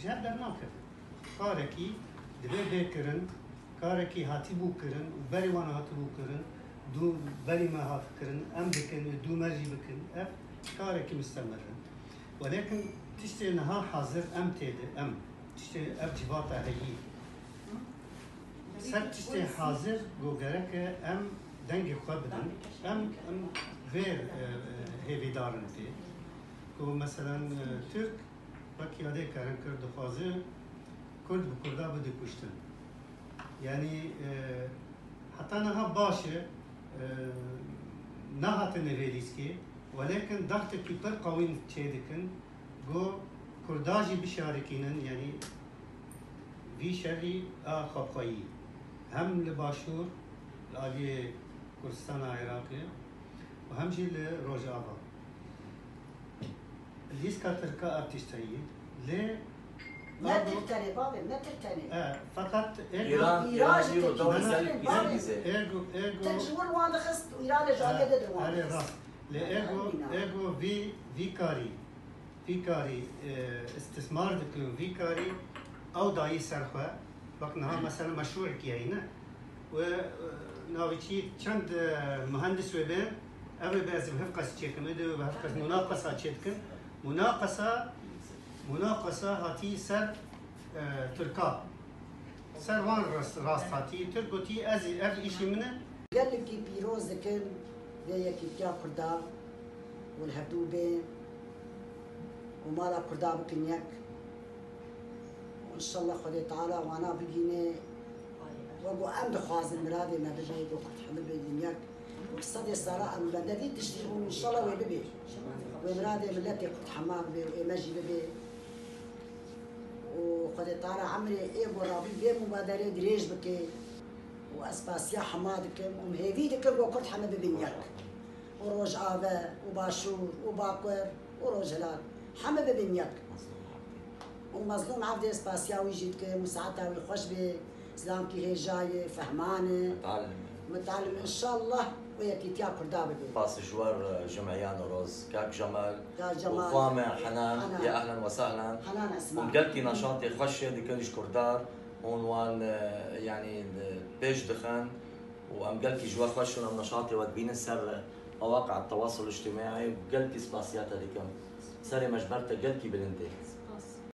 جهت درناکرد کارکی دبی بکرن کارکی هاتی بو کرن و بری وان هاتی بو کرن دو بری ما هات کرن ام بکن و دو مرجی بکن اف کارکی مستمرن ولكن تشتي نها حاضر ام تيد ام تشتي اب جباطة هي سر تشتي حاضر جوجرك ام دنجي خبدن ام غير هيفي دارن تي كو مثلا ترك بك يادي كارن كرد فازي كرد بكردا بده كشتن يعني حتى نها باشه نهات نفيليسكي ولكن ضغط كبير قوي تشيدكن جو كرداجي بشاركينن يعني في شري خبخايي هم لباشور الآلية كردستان العراقية وهم جي لروجافا الليس كاتركا ارتشتايي ليه ما ترتني بابي ما ترتني فقط إيران يجيبوا دور سلبي ايجو تنجول وانا خست وإيران جاية دد وانا ايجو فيكاري استثمار دكن فيكاري او داي سرخه بقناها مثلا مشروع كياينا و ناويتي چند مهندس وبين اوي بازم هفقس تشيكم ادو هفقس مناقصه تشيكم مناقصه هاتي سر تركا سر وان راست هاتي تركوتي ازي اشي منه قال لك بيروز ذكر زي كيف كرداب والهدوبين ومالا كرداب كنياك وان شاء الله خدي تعالى وانا بقيني وابو امد خوازن مرادي ما بجاي وقت حمل بدنياك وقصدي الصراحه من بلدي تشتري ان شاء الله ويبي ومرادي ملتي قد حمام بي ومجي بي وخدي تعالى عمري ايه ورابي بي مبادره دريج بكي واسباسيا حمادكم ومهيفيدكم وقت حمل بدنياك وروج آبا وباشور وباكر وروج هلال حمل بدنياك ومظلوم عبد اسباسياوي جيتك مساعدة ويخش بي اسلام كي هي جاي فهمانه متعلم ان شاء الله وياكي تيا كردابه باص جوار جمعيان وروز كاك جمال وفامع حنان يا اهلا وسهلا حنان اسمع ومقلتي نشاطي خشه دكنج كردار هون وان يعني بيج دخان ومقلتي جوار خشنا نشاطي ودبين السر مواقع التواصل الاجتماعي وقلتي سباسيات هذيك سري مجبرتها قلتي بلندي